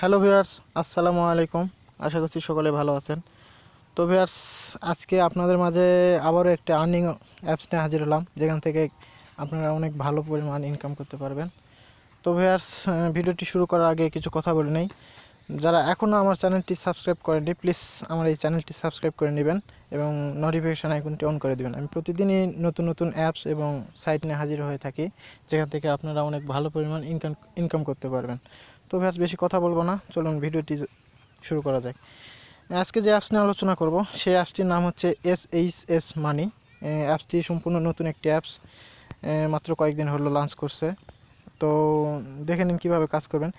Hello viewers, আসসালামু আলাইকুম। আশা করছি সকলে ভালো আছেন। তো ভিউয়ার্স, আজকে আপনাদের মাঝে আবারও একটা আর্নিং অ্যাপস নিয়ে হাজির হলাম, যেখান থেকে আপনারা অনেক ভালো পরিমাণ ইনকাম করতে পারবেন। তো ভিউয়ার্স, ভিডিওটি শুরু করার আগে কিছু কথা বলে নেই। যারা এখনও আমার চ্যানেলটি সাবস্ক্রাইব করেননি, প্লিজ আমার এই চ্যানেলটি সাবস্ক্রাইব করে নেবেন এবং নোটিফিকেশান আইকনটি অন করে দেবেন। আমি প্রতিদিনই নতুন নতুন অ্যাপস এবং সাইট নিয়ে হাজির হয়ে থাকি, যেখান থেকে আপনারা অনেক ভালো পরিমাণ ইনকাম করতে পারবেন। তো ভিউয়ার্স, বেশি কথা বলবো না, চলুন ভিডিওটি শুরু করা যায়। আজকে যে অ্যাপস নিয়ে আলোচনা করব সেই অ্যাপসটির নাম হচ্ছে SHS মানি। অ্যাপসটি সম্পূর্ণ নতুন একটি অ্যাপস, মাত্র কয়েকদিন হলো লঞ্চ করছে। তো দেখে নিন কীভাবে কাজ করবেন।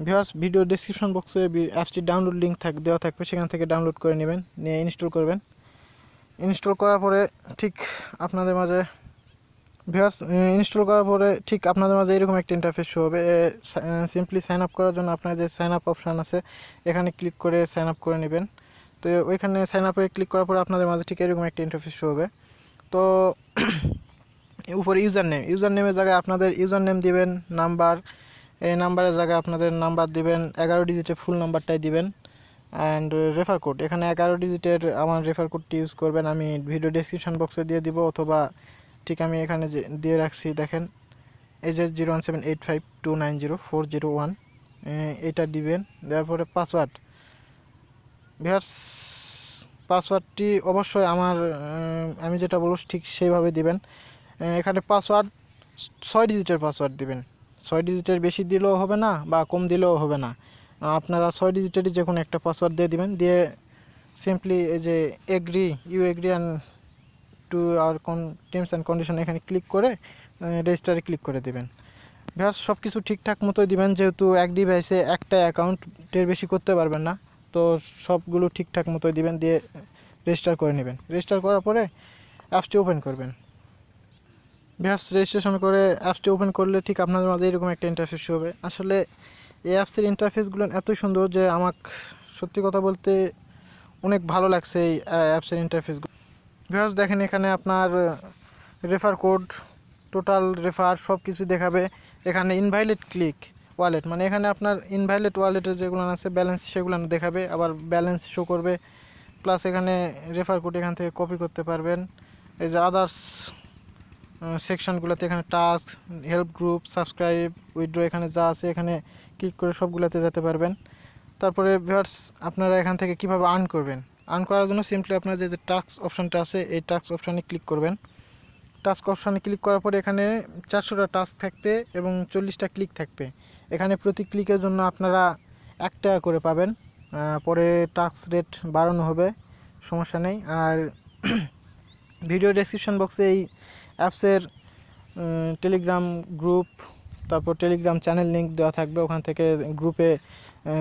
ভিউয়ার্স, ভিডিও ডেসক্রিপশন বক্সে অ্যাপসটির ডাউনলোড লিঙ্ক দেওয়া থাকবে, সেখান থেকে ডাউনলোড করে নেবেন, নিয়ে ইনস্টল করবেন। ইনস্টল করার পরে ঠিক আপনাদের মাঝে এরকম একটা ইন্টারফেস শো হবে। সিম্পলি সাইন আপ করার জন্য আপনার যে সাইন আপ অপশান আছে, এখানে ক্লিক করে সাইন আপ করে নেবেন। তো ওইখানে সাইন আপে ক্লিক করার পরে আপনাদের মাঝে ঠিক এরকম একটা ইন্টারফেস শো হবে। তো উপরে ইউজার নেমের জায়গায় আপনাদের ইউজার নেম দিবেন, নাম্বার, এই নাম্বারের জায়গায় আপনাদের নাম্বার দিবেন, 11 ডিজিটের ফুল নাম্বারটাই দিবেন। অ্যান্ড রেফার কোড, এখানে 11 ডিজিটের আমার রেফার কোডটি ইউজ করবেন। আমি ভিডিও ডেসক্রিপশন বক্সে দিয়ে দিব, অথবা ঠিক আমি এখানে যে দিয়ে রাখছি দেখেন, এই যে 017852904001, এটা দিবেন। দেওয়ার পরে পাসওয়ার্ডটি অবশ্যই আমি যেটা বলব ঠিক সেইভাবে দিবেন। এখানে পাসওয়ার্ড 6 ডিজিটের পাসওয়ার্ড দিবেন। 6 ডিজিটের বেশি দিলেও হবে না বা কম দিলেও হবে না, আপনারা 6 ডিজিটেরই যে কোনো একটা পাসওয়ার্ড দিয়ে দিবেন। দিয়ে সিম্পলি এই যে you agree and to our terms and condition, এখানে ক্লিক করে রেজিস্টারে ক্লিক করে দেবেন। ভিউয়ার্স, সব কিছু ঠিকঠাক মতোই দিবেন, যেহেতু এক ডিভাইসে একটা অ্যাকাউন্টের বেশি করতে পারবেন না, তো সবগুলো ঠিকঠাক মতোই দিবেন। দিয়ে রেজিস্টার করে নেবেন। রেজিস্টার করার পরে অ্যাপসটি ওপেন করবেন। ভিউয়ার্স, রেজিস্ট্রেশন করে অ্যাপসটি ওপেন করলে ঠিক আপনাদের মাঝে এরকম একটা ইন্টারফেস হবে। আসলে এই অ্যাপসের ইন্টারফেসগুলো এতই সুন্দর যে আমাকে সত্যি কথা বলতে অনেক ভালো লাগছে এই অ্যাপসের ইন্টারফেসগুলো। ভিউয়ার্স, দেখেন এখানে আপনার রেফার কোড, টোটাল রেফার সব কিছু দেখাবে। এখানে ইনভ্যালিড ক্লিক ওয়ালেট, মানে এখানে আপনার ইনভ্যালিড ওয়ালেটের যেগুলো আছে ব্যালেন্স, সেগুলো দেখাবে, আবার ব্যালেন্স শো করবে। প্লাস এখানে রেফার কোড এখান থেকে কপি করতে পারবেন। এই যে আদার্স সেকশনগুলোতে এখানে task, help group, subscribe, withdraw, এখানে যা আছে এখানে ক্লিক করে সবগুলোতে যেতে পারবেন। তারপরে ভিউয়ার্স, আপনারা এখান থেকে কিভাবে আর্ন করবেন। আর্ন করার জন্য সিম্পলি আপনার যে টাস্ক অপশানটা আছে, এই টাস্ক অপশানে ক্লিক করবেন। টাস্ক অপশানে ক্লিক করার পরে এখানে 400টা টাস্ক থাকবে এবং 40টা ক্লিক থাকবে। এখানে প্রতি ক্লিকের জন্য আপনারা 1 টাকা করে পাবেন। পরে টাস্ক রেট বাড়ানো হবে, সমস্যা নেই। আর ভিডিও ডেসক্রিপশন বক্সে এই অ্যাপসের টেলিগ্রাম গ্রুপ, তারপর টেলিগ্রাম চ্যানেল লিঙ্ক দেওয়া থাকবে। ওখান থেকে গ্রুপে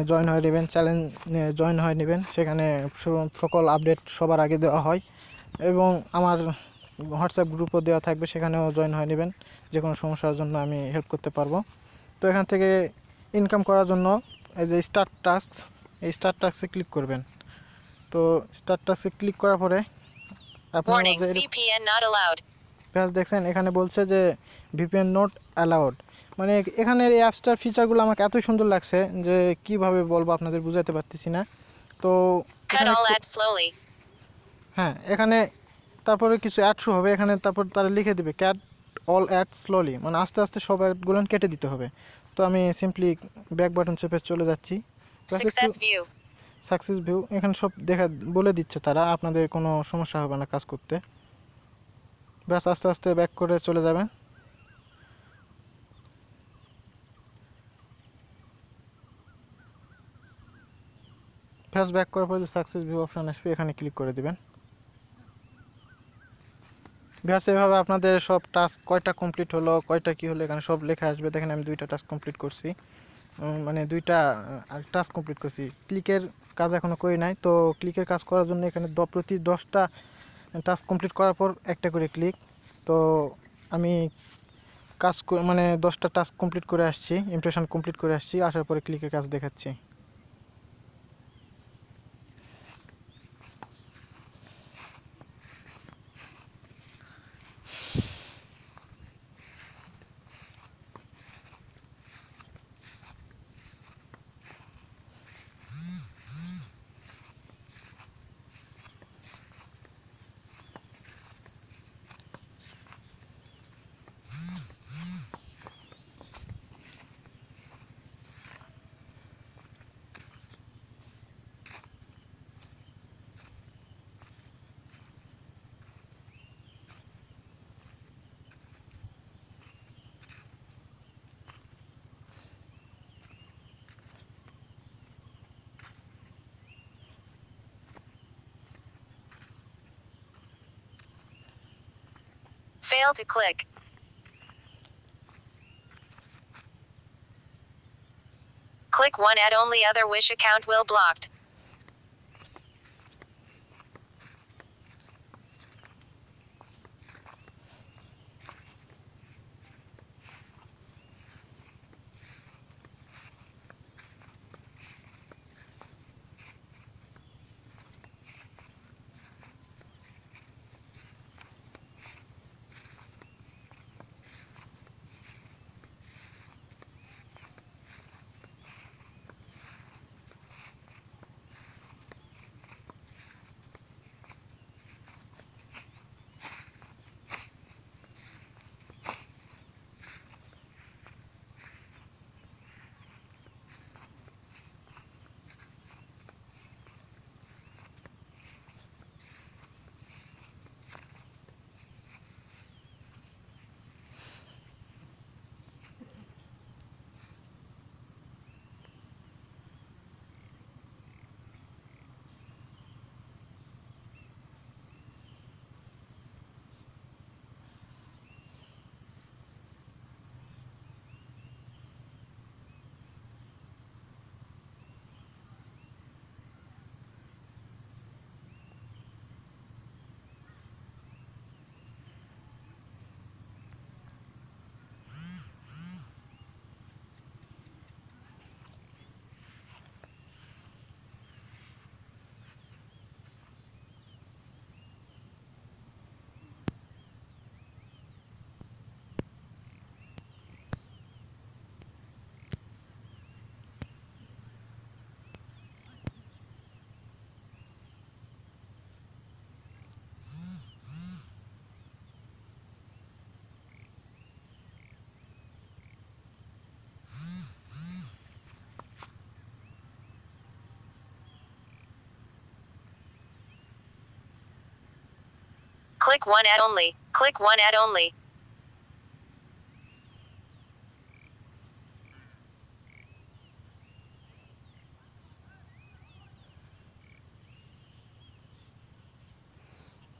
জয়েন হয়ে নেবেন, জয়েন হয়ে নেবেন। সেখানে সকল আপডেট সবার আগে দেওয়া হয় এবং আমার হোয়াটসঅ্যাপ গ্রুপও দেওয়া থাকবে, সেখানেও জয়েন হয়ে নেবেন। যে কোনো সমস্যার জন্য আমি হেল্প করতে পারবো। তো এখান থেকে ইনকাম করার জন্য এই যে এই স্টার্ট টাস্কে ক্লিক করবেন। তো স্টার্ট টাস্কে ক্লিক করার পরে আপনার দেখছেন এখানে বলছে যে ভিপিএন নট অ্যালাউড। মানে এখানে এই অ্যাপসটার ফিচারগুলো আমাকে এতই সুন্দর লাগছে যে কিভাবে বলবো আপনাদের বুঝাতে পারতেছি না। তো হ্যাঁ, এখানে তারপরে কিছু অ্যাড শো হবে, এখানে তারপর তারা লিখে দেবে ক্যাট অল অ্যাড স্লোলি, মানে আস্তে আস্তে সব অ্যাডগুলো কেটে দিতে হবে। তো আমি সিম্পলি ব্যাক বাটন চেপে চলে যাচ্ছি। সাকসেস ভিউ, এখানে সব বলে দিচ্ছে তারা, আপনাদের কোনো সমস্যা হবে না কাজ করতে। ব্যাস, আস্তে আস্তে ব্যাক করে চলে যাবেন। ব্যাস, ব্যাক করার পর যে সাকসেস ভিউ অপশান আসবে, এখানে ক্লিক করে দেবেন। ব্যাস, এভাবে আপনাদের সব টাস্ক কয়টা কমপ্লিট হলো, কয়টা কী হলো, এখানে সব লেখা আসবে। দেখেন আমি 2টা টাস্ক কমপ্লিট করছি, মানে 2টা টাস্ক কমপ্লিট করছি। ক্লিকের কাজ এখনও করি নাই। তো ক্লিকের কাজ করার জন্য এখানে প্রতি 10টা টাস্ক কমপ্লিট করার পর একটা করে ক্লিক। তো আমি মানে 10টা টাস্ক কমপ্লিট করে আসছি, ইমপ্রেশন কমপ্লিট করে আসছি, আসার পরে ক্লিকের কাজ দেখাচ্ছি। Fail to click. Click 1 add only other Wish account will blocked. Click 1 add only. Click 1 add only.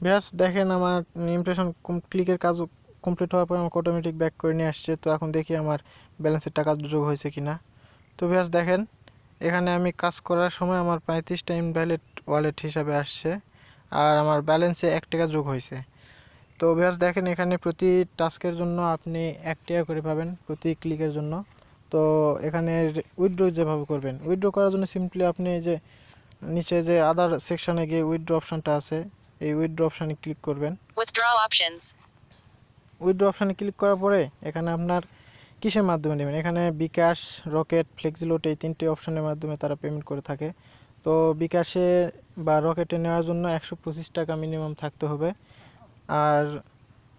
ব্যাস দেখেন আমার ইমপ্রেশন ক্লিকের কাজ কমপ্লিট হওয়ার পর আমাকে অটোমেটিক ব্যাক করে নিয়ে আসছে। তো এখন দেখি আমার ব্যালেন্সের টাকা যোগ হয়েছে কিনা। তো ব্যাস দেখেন এখানে আমি কাজ করার সময় আমার 35টা ইনভ্যালিড ওয়ালেট হিসাবে আসছে আর আমার ব্যালেন্সে 1 টাকা যোগ হয়েছে। তো ব্যাস দেখেন এখানে প্রতি টাস্কের জন্য আপনি 1 টাকা করে পাবেন প্রতি ক্লিকের জন্য। তো এখানে উইথড্র যেভাবে করবেন, উইথড্র করার জন্য সিম্পলি আপনি যে নিচে যে আদার সেকশনে গিয়ে উইথড্র অপশনটা আছে, এই উইথড্র অপশনে ক্লিক করবেন। Withdraw options. উইথড্র অপশনে ক্লিক করার পরে এখানে আপনার কিসের মাধ্যমে নেবেন, এখানে বিকাশ, রকেট, ফ্লেক্সিলোড এই 3টি অপশনের মাধ্যমে তারা পেমেন্ট করে থাকে। তো বিকাশে বা রকেটে নেওয়ার জন্য 125 টাকা মিনিমাম থাকতে হবে। আর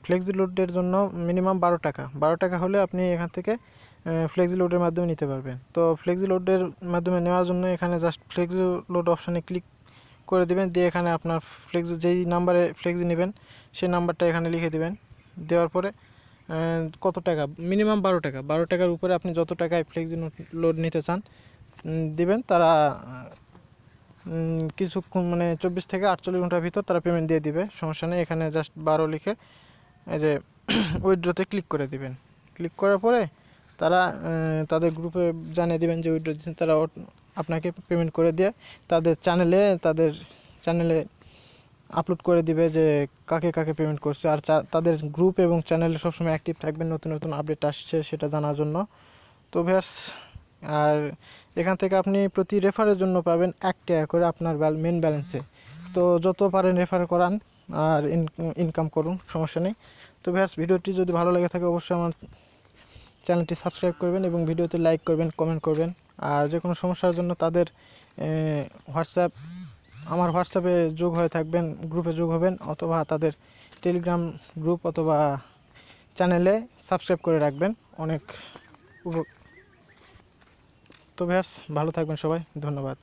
ফ্লেক্সিলোডের জন্য মিনিমাম 12 টাকা হলে আপনি এখান থেকে ফ্লেক্সিলোডের মাধ্যমে নিতে পারবেন। তো ফ্লেক্সিলোডের মাধ্যমে নেওয়ার জন্য এখানে জাস্ট ফ্লেক্সিলোড অপশানে ক্লিক করে দিবেন, দিয়ে এখানে আপনার যেই নাম্বারে ফ্লেক্সি নেবেন সেই নাম্বারটা এখানে লিখে দিবেন। দেওয়ার পরে কত টাকা, মিনিমাম 12 টাকার উপরে আপনি যত টাকায় ফ্লেক্সিলোড নিতে চান দিবেন। তারা কিছুক্ষণ মানে 24 থেকে 48 ঘন্টার ভিতর তারা পেমেন্ট দিয়ে দিবে, সমস্যা নেই। এখানে জাস্ট 12 লিখে এই যে উইথড্রতে ক্লিক করে দিবেন। ক্লিক করার পরে তারা তাদের গ্রুপে জানিয়ে দিবেন যে উইথড্র দিচ্ছেন, তারা আপনাকে পেমেন্ট করে দিয়ে তাদের চ্যানেলে আপলোড করে দিবে যে কাকে কাকে পেমেন্ট করছে। আর তাদের গ্রুপ এবং চ্যানেলে সবসময় অ্যাক্টিভ থাকবেন নতুন নতুন আপডেট আসছে সেটা জানার জন্য। তো ব্যাস, আর এখান থেকে আপনি প্রতি রেফারের জন্য পাবেন 1 টাকা করে আপনার মেন ব্যালেন্সে। তো যত পারেন রেফার করান আর ইনকাম করুন, সমস্যা নেই। তো ব্যাস, ভিডিওটি যদি ভালো লেগে থাকে অবশ্যই আমার চ্যানেলটি সাবস্ক্রাইব করবেন এবং ভিডিওতে লাইক করবেন, কমেন্ট করবেন। আর যে কোনো সমস্যার জন্য তাদের আমার হোয়াটসঅ্যাপে যোগ হয়ে থাকবেন, গ্রুপে যোগ হবেন, অথবা তাদের টেলিগ্রাম গ্রুপ অথবা চ্যানেলে সাবস্ক্রাইব করে রাখবেন। তো ব্যাস, ভালো থাকবেন সবাই, ধন্যবাদ।